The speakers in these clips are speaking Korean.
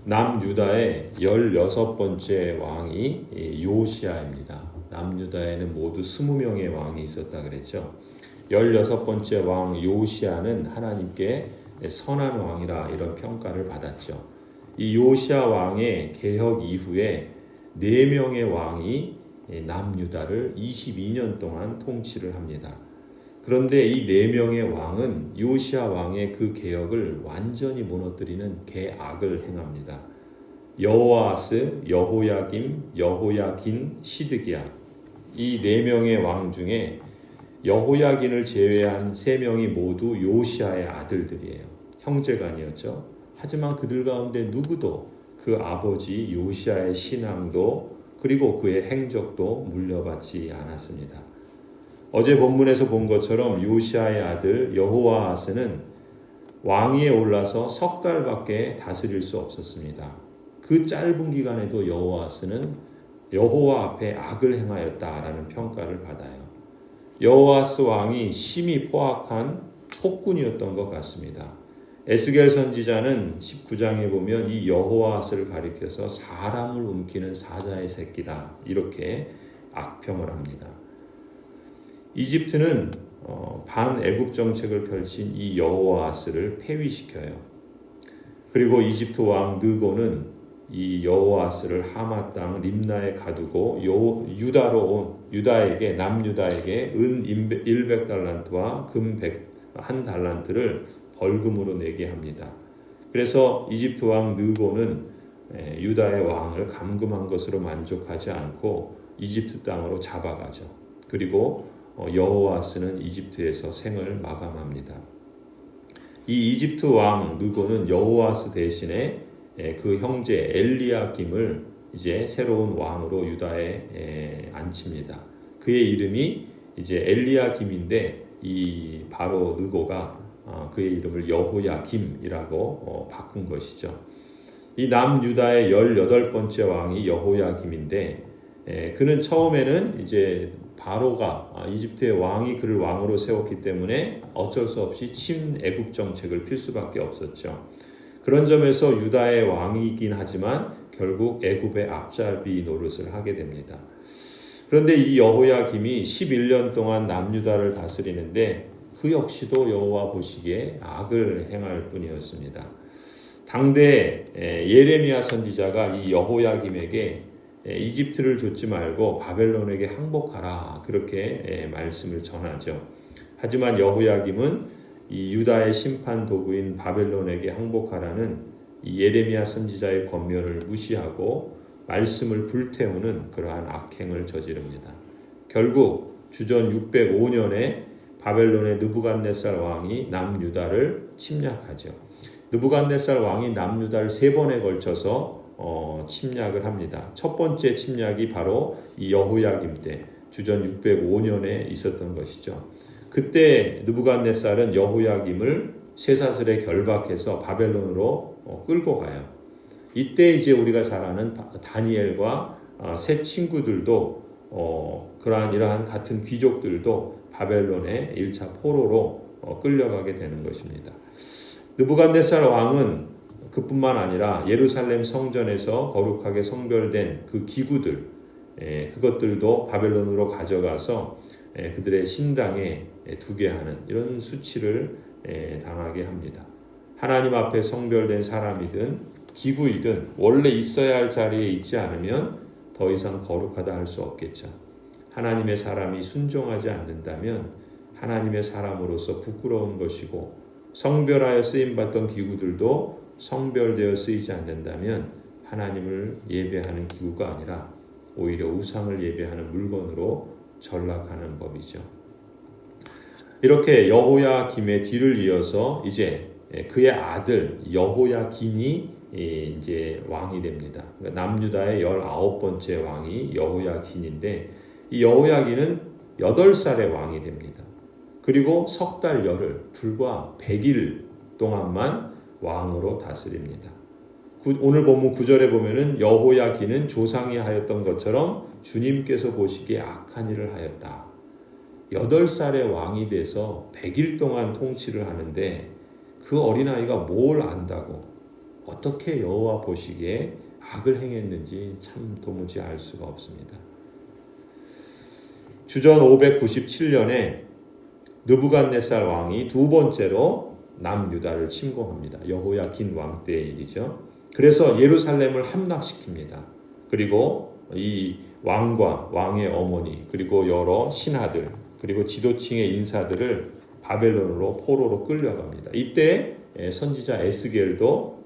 남유다의 16번째 왕이 요시야입니다. 남유다에는 모두 20명의 왕이 있었다 그랬죠. 16번째 왕 요시야는 하나님께 선한 왕이라 이런 평가를 받았죠. 이 요시야 왕의 개혁 이후에 4명의 왕이 남유다를 22년 동안 통치를 합니다. 그런데 이 4명의 왕은 요시야 왕의 그 개혁을 완전히 무너뜨리는 개악을 행합니다. 여호아스, 여호야김, 여호야긴, 시드기야, 이 4명의 왕 중에 여호야긴을 제외한 3명이 모두 요시야의 아들들이에요. 형제간이었죠. 하지만 그들 가운데 누구도 그 아버지 요시야의 신앙도 그리고 그의 행적도 물려받지 않았습니다. 어제 본문에서 본 것처럼 요시야의 아들 여호아스는 왕위에 올라서 석 달밖에 다스릴 수 없었습니다. 그 짧은 기간에도 여호아스는 여호와 앞에 악을 행하였다라는 평가를 받아요. 여호아스 왕이 심히 포악한 폭군이었던 것 같습니다. 에스겔 선지자는 19장에 보면 이 여호아스를 가리켜서 사람을 움키는 사자의 새끼다 이렇게 악평을 합니다. 이집트는 반애굽 정책을 펼친 이 여호아스를 폐위시켜요. 그리고 이집트 왕 느고는 이 여호아스를 하마 땅 림나에 가두고 유다에게 남유다에게 은 100달란트와 금 1달란트를 벌금으로 내게 합니다. 그래서 이집트 왕 느고는 유다의 왕을 감금한 것으로 만족하지 않고 이집트 땅으로 잡아가죠. 그리고 여호아스는 이집트에서 생을 마감합니다. 이 이집트 왕 느고는 여호아스 대신에 그 형제 엘리야김을 이제 새로운 왕으로 유다에 앉힙니다. 그의 이름이 이제 엘리야김인데 이 바로 느고가 그의 이름을 여호야김이라고 바꾼 것이죠. 이 남유다의 18번째 왕이 여호야김인데 그는 처음에는 이제 바로가 이집트의 왕이 그를 왕으로 세웠기 때문에 어쩔 수 없이 친애굽 정책을 필 수밖에 없었죠. 그런 점에서 유다의 왕이긴 하지만 결국 애굽의 앞잡이 노릇을 하게 됩니다. 그런데 이 여호야김이 11년 동안 남유다를 다스리는데 그 역시도 여호와 보시기에 악을 행할 뿐이었습니다. 당대 예레미야 선지자가 이 여호야김에게 이집트를 좇지 말고 바벨론에게 항복하라 그렇게 말씀을 전하죠. 하지만 여호야김은 이 유다의 심판 도구인 바벨론에게 항복하라는 이 예레미야 선지자의 권면을 무시하고 말씀을 불태우는 그러한 악행을 저지릅니다. 결국 주전 605년에 바벨론의 느부갓네살 왕이 남유다를 침략하죠. 느부갓네살 왕이 남유다를 3번에 걸쳐서 침략을 합니다. 첫 번째 침략이 바로 이 여호야김 때 주전 605년에 있었던 것이죠. 그때 느부갓네살은 여호야김을 쇠사슬에 결박해서 바벨론으로 끌고 가요. 이때 이제 우리가 잘 아는 다니엘과 세 친구들도 이러한 같은 귀족들도 바벨론의 1차 포로로 끌려가게 되는 것입니다. 느부갓네살 왕은 그뿐만 아니라 예루살렘 성전에서 거룩하게 성별된 그 기구들 그것들도 바벨론으로 가져가서 그들의 신당에 두게 하는 이런 수치를 당하게 합니다. 하나님 앞에 성별된 사람이든 기구이든 원래 있어야 할 자리에 있지 않으면 더 이상 거룩하다 할 수 없겠죠. 하나님의 사람이 순종하지 않는다면 하나님의 사람으로서 부끄러운 것이고 성별하여 쓰임받던 기구들도 성별되어 쓰이지 않는다면 하나님을 예배하는 기구가 아니라 오히려 우상을 예배하는 물건으로 전락하는 법이죠. 이렇게 여호야김의 뒤를 이어서 이제 그의 아들 여호야긴이 이제 왕이 됩니다. 그러니까 남유다의 19번째 왕이 여호야긴인데 이 여호야긴은 8살의 왕이 됩니다. 그리고 석 달 열흘 불과 100일 동안만 왕으로 다스립니다. 오늘 본문 9절에 보면은 여호야긴은 조상이 하였던 것처럼 주님께서 보시기에 악한 일을 하였다. 8살의 왕이 돼서 100일 동안 통치를 하는데 그 어린아이가 뭘 안다고 어떻게 여호와 보시기에 악을 행했는지 참 도무지 알 수가 없습니다. 주전 597년에 느부갓네살 왕이 두 번째로 남유다를 침공합니다. 여호야긴 왕 때의 일이죠. 그래서 예루살렘을 함락시킵니다. 그리고 이 왕과 왕의 어머니 그리고 여러 신하들 그리고 지도층의 인사들을 바벨론으로 포로로 끌려갑니다. 이때 선지자 에스겔도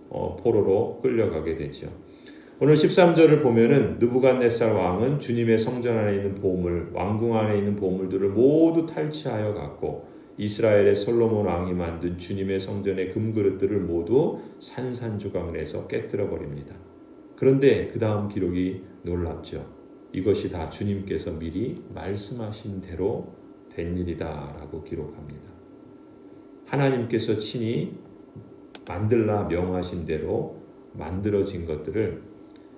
포로로 끌려가게 되죠. 오늘 13절을 보면은 느부갓네살 왕은 주님의 성전 안에 있는 보물, 왕궁 안에 있는 보물들을 모두 탈취하여 갔고 이스라엘의 솔로몬 왕이 만든 주님의 성전의 금그릇들을 모두 산산조각 내서 깨뜨려 버립니다. 그런데 그 다음 기록이 놀랍죠. 이것이 다 주님께서 미리 말씀하신 대로 된 일이다 라고 기록합니다. 하나님께서 친히 만들라 명하신 대로 만들어진 것들을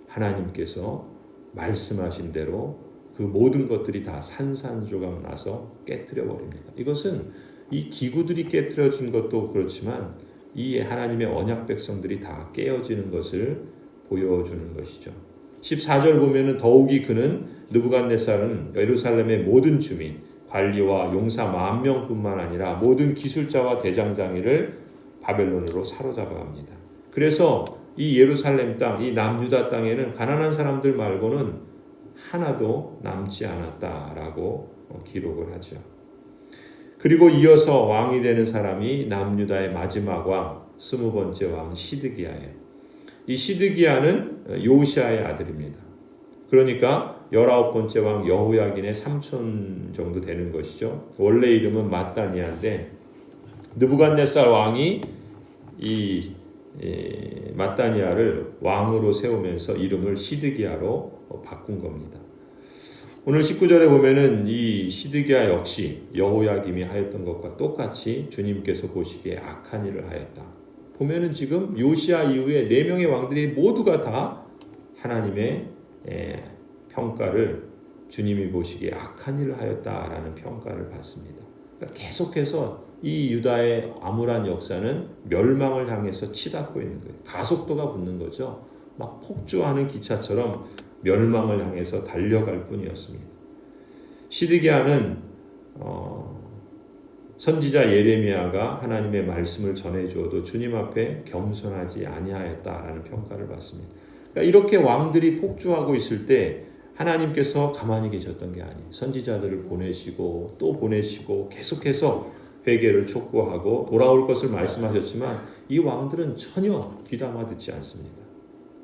하나님께서 말씀하신 대로 그 모든 것들이 다 산산조각 나서 깨뜨려 버립니다. 이것은 이 기구들이 깨뜨려진 것도 그렇지만 이 하나님의 언약 백성들이 다 깨어지는 것을 보여주는 것이죠. 14절 보면은 더욱이 그는 느부갓네살은 예루살렘의 모든 주민, 관리와 용사 10,000명뿐만 아니라 모든 기술자와 대장장이를 바벨론으로 사로잡아 갑니다. 그래서 이 예루살렘 땅, 이 남유다 땅에는 가난한 사람들 말고는 하나도 남지 않았다라고 기록을 하죠. 그리고 이어서 왕이 되는 사람이 남유다의 마지막 왕, 20번째 왕 시드기야예요. 이 시드기야는 요시아의 아들입니다. 그러니까 19번째 왕 여호야긴의 삼촌 정도 되는 것이죠. 원래 이름은 마따니아인데 느부갓네살 왕이 이 마따니아를 왕으로 세우면서 이름을 시드기야로 바꾼 겁니다. 오늘 19절에 보면은 이 시드기야 역시 여호야김이 하였던 것과 똑같이 주님께서 보시기에 악한 일을 하였다. 보면은 지금 요시야 이후에 4명의 왕들이 모두가 다 하나님의 평가를 주님이 보시기에 악한 일을 하였다라는 평가를 받습니다. 그러니까 계속해서 이 유다의 암울한 역사는 멸망을 향해서 치닫고 있는 거예요. 가속도가 붙는 거죠. 막 폭주하는 기차처럼 멸망을 향해서 달려갈 뿐이었습니다. 시드기야는 선지자 예레미야가 하나님의 말씀을 전해주어도 주님 앞에 겸손하지 아니하였다라는 평가를 받습니다. 그러니까 이렇게 왕들이 폭주하고 있을 때 하나님께서 가만히 계셨던 게 아니에요. 선지자들을 보내시고 또 보내시고 계속해서 회개를 촉구하고 돌아올 것을 말씀하셨지만 이 왕들은 전혀 귀담아 듣지 않습니다.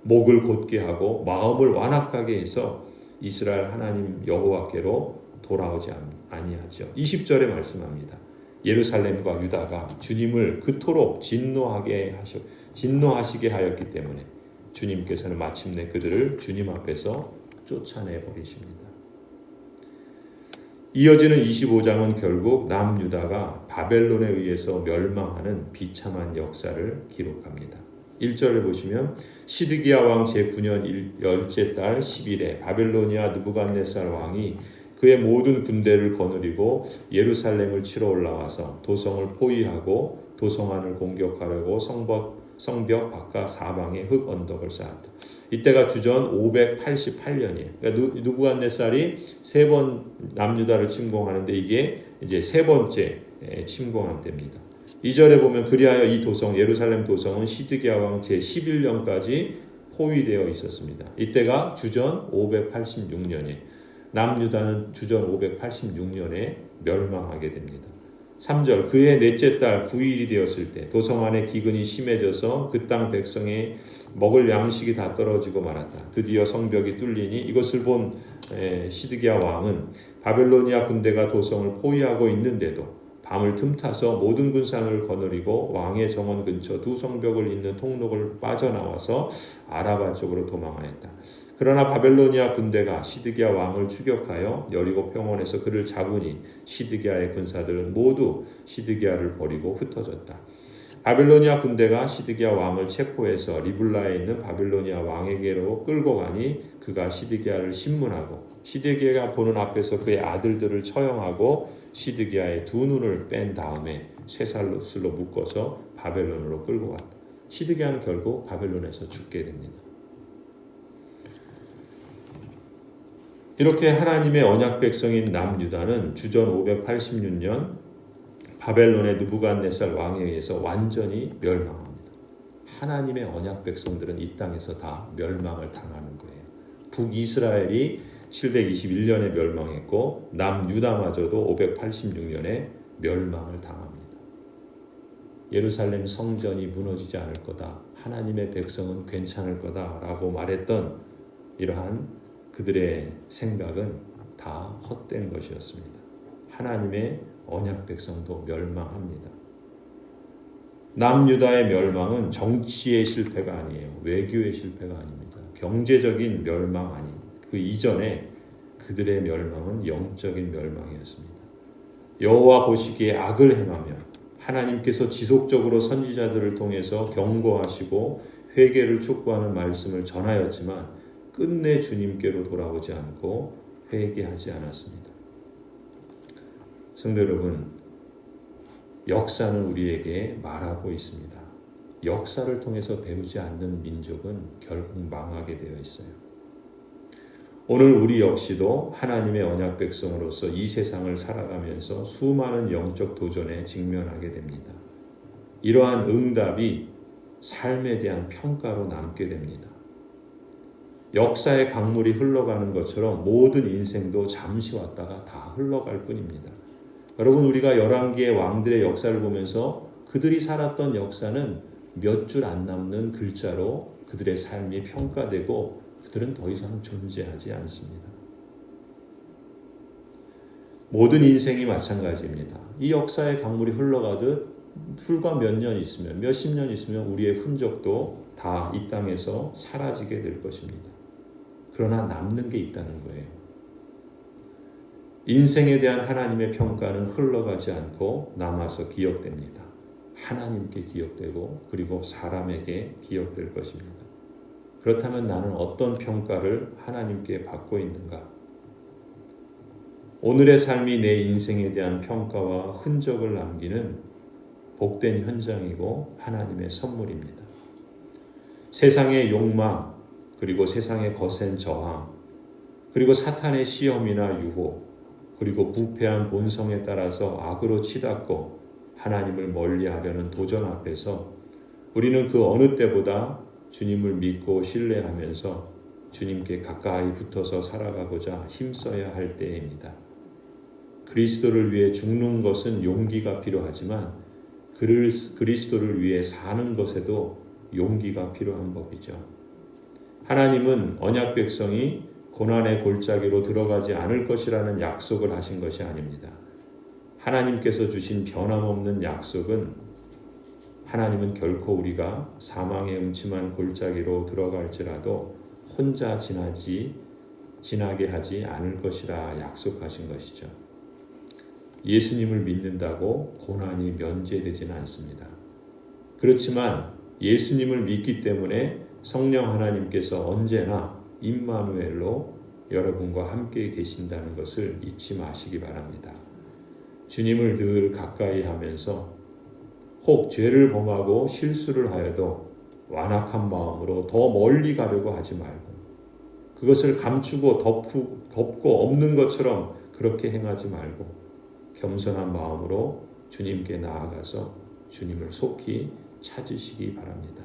목을 곧게 하고 마음을 완악하게 해서 이스라엘 하나님 여호와께로 돌아오지 아니하죠. 20절에 말씀합니다. 예루살렘과 유다가 주님을 그토록 진노하시게 하였기 때문에 주님께서는 마침내 그들을 주님 앞에서 쫓아내 버리십니다. 이어지는 25장은 결국 남유다가 바벨론에 의해서 멸망하는 비참한 역사를 기록합니다. 1절을 보시면 시드기야 왕 제9년 10째 달 10일에 바벨로니아 느부갓네살 왕이 그의 모든 군대를 거느리고 예루살렘을 치러 올라와서 도성을 포위하고 도성 안을 공격하려고 성벽 바깥 사방에 흙 언덕을 쌓았다. 이때가 주전 588년이에요. 그러니까 느부갓네살이 3번 남유다를 침공하는데 이게 이제 3번째 침공한 때입니다. 2절에 보면 그리하여 이 도성 예루살렘 도성은 시드기야 왕 제11년까지 포위되어 있었습니다. 이때가 주전 586년이에요. 남유다는 주전 586년에 멸망하게 됩니다. 3절 그의 넷째 달 9일이 되었을 때 도성 안에 기근이 심해져서 그 땅 백성이 먹을 양식이 다 떨어지고 말았다. 드디어 성벽이 뚫리니 이것을 본 시드기야 왕은 바벨로니아 군대가 도성을 포위하고 있는데도 밤을 틈타서 모든 군상을 거느리고 왕의 정원 근처 두 성벽을 잇는 통로를 빠져나와서 아라바 쪽으로 도망하였다. 그러나 바벨로니아 군대가 시드기야 왕을 추격하여 여리고 평원에서 그를 잡으니 시드기야의 군사들은 모두 시드기야를 버리고 흩어졌다. 바벨로니아 군대가 시드기야 왕을 체포해서 리블라에 있는 바벨로니아 왕에게로 끌고 가니 그가 시드기야를 신문하고 시드기야가 보는 앞에서 그의 아들들을 처형하고 시드기야의 2 눈을 뺀 다음에 쇠살로 묶어서 바벨론으로 끌고 갔다. 시드기야는 결국 바벨론에서 죽게 됩니다. 이렇게 하나님의 언약 백성인 남유다는 주전 586년 바벨론의 느부갓네살 왕에 의해서 완전히 멸망합니다. 하나님의 언약 백성들은 이 땅에서 다 멸망을 당하는 거예요. 북이스라엘이 721년에 멸망했고 남유다마저도 586년에 멸망을 당합니다. 예루살렘 성전이 무너지지 않을 거다. 하나님의 백성은 괜찮을 거다라고 말했던 이러한 그들의 생각은 다 헛된 것이었습니다. 하나님의 언약 백성도 멸망합니다. 남유다의 멸망은 정치의 실패가 아니에요. 외교의 실패가 아닙니다. 경제적인 멸망 아닌 그 이전에 그들의 멸망은 영적인 멸망이었습니다. 여호와 보시기에 악을 행하며 하나님께서 지속적으로 선지자들을 통해서 경고하시고 회개를 촉구하는 말씀을 전하였지만 끝내 주님께로 돌아오지 않고 회개하지 않았습니다. 성도 여러분, 역사는 우리에게 말하고 있습니다. 역사를 통해서 배우지 않는 민족은 결국 망하게 되어 있어요. 오늘 우리 역시도 하나님의 언약 백성으로서 이 세상을 살아가면서 수많은 영적 도전에 직면하게 됩니다. 이러한 응답이 삶에 대한 평가로 남게 됩니다. 역사의 강물이 흘러가는 것처럼 모든 인생도 잠시 왔다가 다 흘러갈 뿐입니다. 여러분, 우리가 11개의 왕들의 역사를 보면서 그들이 살았던 역사는 몇 줄 안 남는 글자로 그들의 삶이 평가되고 그들은 더 이상 존재하지 않습니다. 모든 인생이 마찬가지입니다. 이 역사의 강물이 흘러가듯 불과 몇 년 있으면, 몇십 년 있으면 우리의 흔적도 다 이 땅에서 사라지게 될 것입니다. 그러나 남는 게 있다는 거예요. 인생에 대한 하나님의 평가는 흘러가지 않고 남아서 기억됩니다. 하나님께 기억되고 그리고 사람에게 기억될 것입니다. 그렇다면 나는 어떤 평가를 하나님께 받고 있는가? 오늘의 삶이 내 인생에 대한 평가와 흔적을 남기는 복된 현장이고 하나님의 선물입니다. 세상의 욕망, 그리고 세상의 거센 저항, 그리고 사탄의 시험이나 유혹, 그리고 부패한 본성에 따라서 악으로 치닫고 하나님을 멀리하려는 도전 앞에서 우리는 그 어느 때보다 주님을 믿고 신뢰하면서 주님께 가까이 붙어서 살아가고자 힘써야 할 때입니다. 그리스도를 위해 죽는 것은 용기가 필요하지만 그리스도를 위해 사는 것에도 용기가 필요한 법이죠. 하나님은 언약 백성이 고난의 골짜기로 들어가지 않을 것이라는 약속을 하신 것이 아닙니다. 하나님께서 주신 변함없는 약속은 하나님은 결코 우리가 사망의 음침한 골짜기로 들어갈지라도 혼자 지나게 하지 않을 것이라 약속하신 것이죠. 예수님을 믿는다고 고난이 면제되지는 않습니다. 그렇지만 예수님을 믿기 때문에 성령 하나님께서 언제나 임마누엘로 여러분과 함께 계신다는 것을 잊지 마시기 바랍니다. 주님을 늘 가까이 하면서 혹 죄를 범하고 실수를 하여도 완악한 마음으로 더 멀리 가려고 하지 말고 그것을 감추고 덮고 없는 것처럼 그렇게 행하지 말고 겸손한 마음으로 주님께 나아가서 주님을 속히 찾으시기 바랍니다.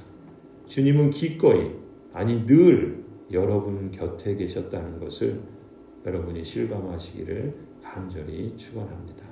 주님은 기꺼이, 아니 늘 여러분 곁에 계셨다는 것을 여러분이 실감하시기를 간절히 축원합니다.